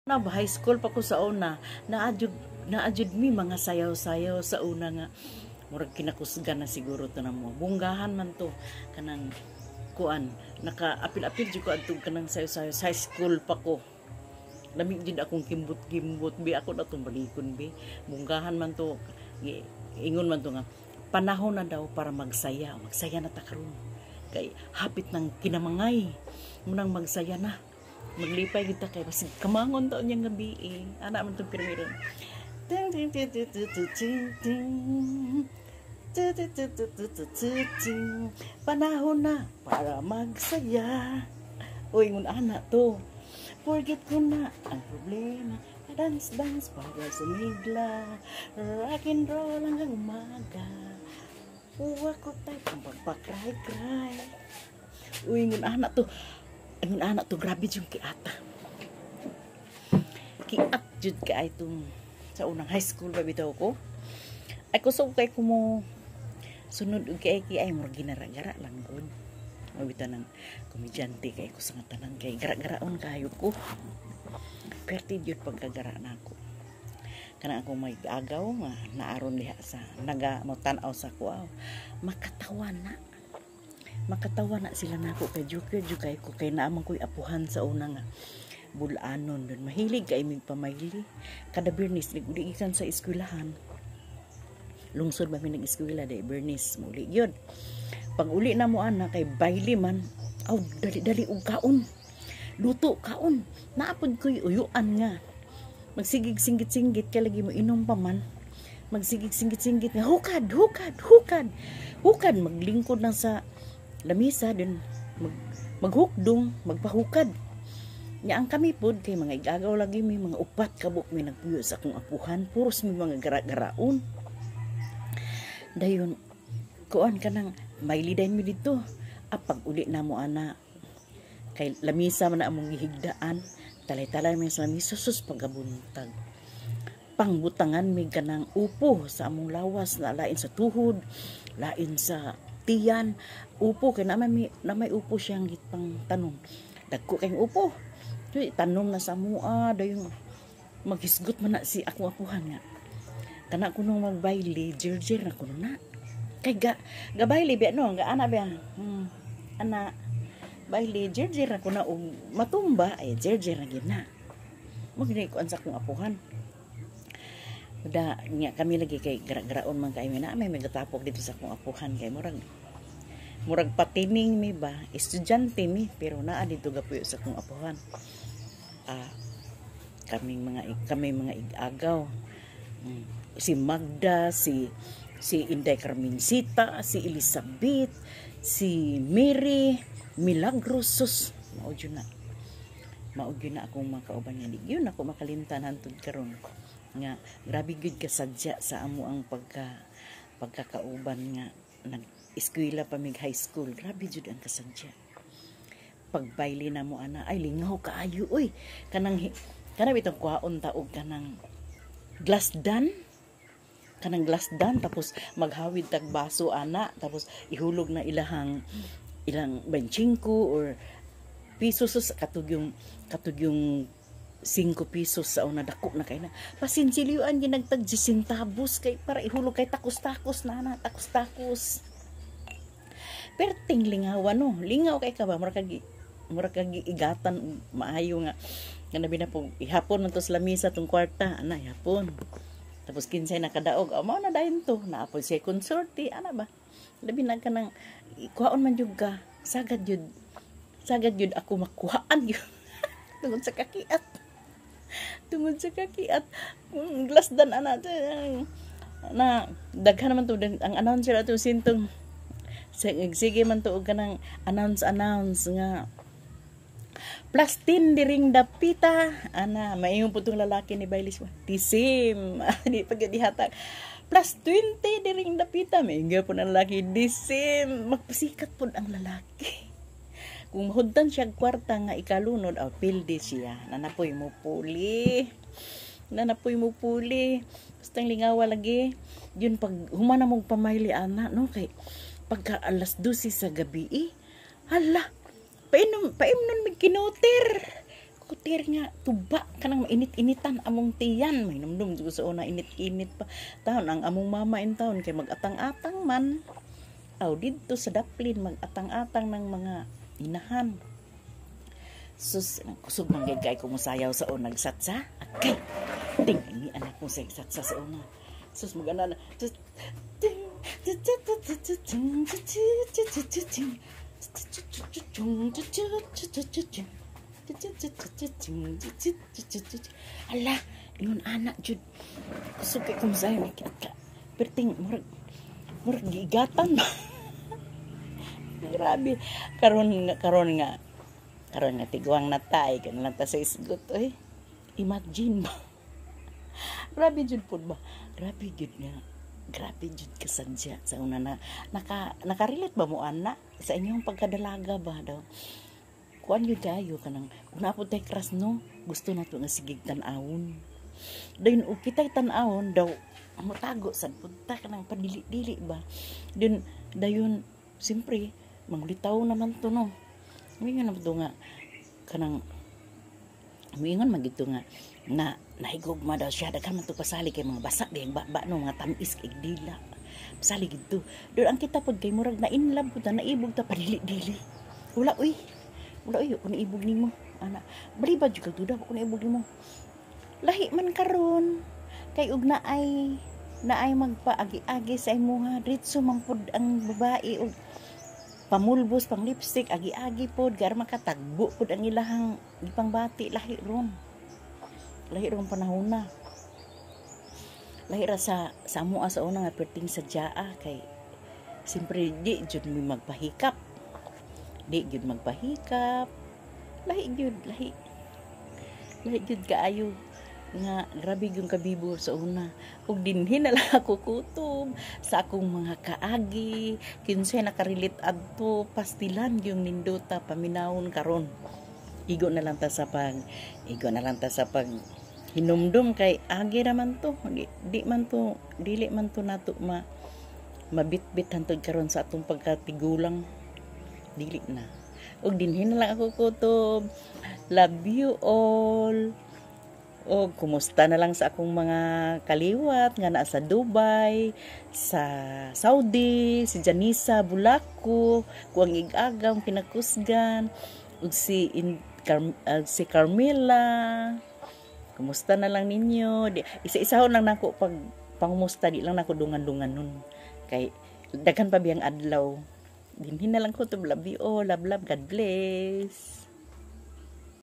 Na ba high school pa ko sa una, naadjud mi mga sayaw-sayaw sa una nga murag kinakusgan na siguro to na mo. Bunggahan man to kanang kuan, naka-apil-apil jud ko adtong kanang sayaw-sayaw sa high school pa ko. Lami jud akong kimbot-kimbot bi ako na tong balikon bi. Bunggahan man to, ingon man to nga panahon na daw para magsaya. Magsaya na ta karon. Kay hapit ng kinamangay. Munang magsaya na. Maglipay kita kay basig kamangon taon niyang gabi eh. Ana man tong pirmiron. Panahon na para magsaya. Uy, ngun ana to. Forget ko na ang problema. Dance para sumigla. Rock and roll hanggang umaga. Uwa ko tayo pang pagpakray-kray. Uy, ngun ana to. Ang anak to, grabe yung kiata. Kiat jud ka ay itong sa unang high school ba bitaw ko. Ay kusog kay ko mo sunod og kay ay mo ginara-gara lang gud. Mabita ng komedyante kay ko sa tanan kay gara-garaon kayo ko. Perti jud pagkagara na ako. Kana ako may agaw nga naaron diha sa naga mo tan-aw sa ko. Makatawa na sila nako kay joker jugay ko kay naamang ko'y apuhan sa una nga bulanon doon. Mahilig kay mig pamayli. Kada Bernis uli ikan sa eskwelahan. Lungsod ba mi nag-eskwela day Bernis muli gyud. Pag uli na mo ana kay baili man, aw dali-dali og kaon. Luto kaon. Naapod ko'y uyuan nga. Magsigig singgit-singgit kay lagi mo inom pa man. Magsigig singgit-singgit nga hukad maglingkod na sa lamisa din maghukdong magpahukad nya ang kami pod kay mga igagaw lagi may mga upat kabuk may nagpuyo sa akong apuhan puros may mga gara-garaon dayon kuan kanang may liday mi dito pag uli na mo ana kay lamisa man na among gihigdaan talay-talay may sa lamisa sus pagabuntag pangbutangan mi kanang upo sa among lawas na lain sa tuhod lain sa tiyan upo kay na may upo siyang gitpang tanong dagko kay upo tanong na sa mua dayon maghisgot man na si akong apuhan nga kana kuno magbayle jerjer na kuno na kay gabayle bi ano ga ana ba ana bayle jerjer na kuno og matumba ay jerjer na gid na mo gini ko sa akong apuhan da nya kami lagi kay gara-garaon man kay na may magatapok dito sa akong apuhan kay murag patining mi ba estudyante mi pero naa dito gapuyo sa akong apuhan kami mga igagaw si Magda si Inday Carmencita si Elizabeth si Mary Milagrosos mao na akong makauban nga di yun ako makalimtan hantud karon nga grabe gud kasadya sa amo ang pagkakauban nga nag-eskwela pa mig high school grabe jud ang kasadya pagbaili na mo ana ay lingaw kaayo oy kanang bitong kuhaon taog kanang glass dan tapos maghawid tag baso ana tapos ihulog na ilang 25 or pesos katug yung 5 pesos sa una dako na kay na pasinsilyuan ginagtag 10 centavos kay para ihulog kay takos-takos na takos-takos perting lingawan no lingaw kay ka ba mura kag igatan maayo nga nabi na po ihapon man to sa lamisa tong kwarta ana ihapon tapos kinsay nakadaog mao na dayon to naapoy siya konsorte ana ba labi na kanang kuhaon man jud ka sagad jud ako makuhaan yun tungod sa kakiat glass dan ana na daghan naman to ang announcer ato sintong sige man to og kanang announce nga plastin diring dapita ana maayong putong lalaki ni Bailis disim di pagdihatag plus 20 diring dapita maayong po na lalaki disim magpasikat pud ang lalaki kung mahudtan siya kwarta nga ikalunod pildi siya nanapoy mo puli basta lingawa lagi yun pag humana mong pamayli ana no kay pagka alas 12 sa gabi hala painom mig kinuter kutir nga tuba kanang mainit-initan among tiyan may namdum jud sa una init-init pa taon ang among mama in taon kay mag-atang-atang man aw didto sa daplin mag-atang-atang ng mga inahan. Sus kusog man gid kay ko mosayaw sa unang satsa akay ting ni anak mo sa satsa sa una sus magana na sus ala ingon anak jud kusog kay kung sayo nakita perting murag gigatan ba grabe karon nga tiguang natay kan lang ta sa isgot imagine ba grabe jud pud ba grabe jud kasadya sa una na nakarelate ba mo ana sa inyong pagkadalaga ba daw kuan yun kayo kanang una po tay crush no gusto nato nga sigig tan-awon dayon og kitay tan-awon daw matago sad punta kanang padili-dili ba dayon simpre manglitaw naman to no mingon naman to nga kanang mingon magito nga na nahigugma daw siya daghan man to pasali kay mga basa biyang baba no mga tamis kay dila pasali gid doon ang kita pud kay murag na in love pud na ibog ta padili-dili wala uy kun ibog nimo ana bali ba jud kag duda kun ibog nimo lahi man karon kay ug naay magpaagi-agi sa imuha diretso man pud ang babae ug pamulbos pang lipstick agi-agi pod gar makatagbo pod ang ilahang gipangbati lahi ron panahon na lahi ra sa amoa sa una nga perting sadyaa kay simpre di jud mi magpahikap lahi jud kaayo nga grabe yung kabibo sa una ug dinhi na lang ako kutob sa akong mga kaagi kinsay nakarelate adto pastilan yung nindota paminawon karon igo na lang ta sa pag hinumdum kay agi raman to dili man to nato mabitbit hantod karon sa atong pagkatigulang dili na ug dinhi na lang ako kutob love you all o kumusta na lang sa akong mga kaliwat nga naa sa Dubai, sa Saudi, si Janisa Bulaco, kuang ig-agam pinakusgan, ug si Carmela. Kumusta na lang ninyo? Isa-isahon lang nako pag pangumusta di lang nako dungan-dungan nun. Kay daghan pa biyang adlaw. Dinhin na lang ko to love you all, love, God bless.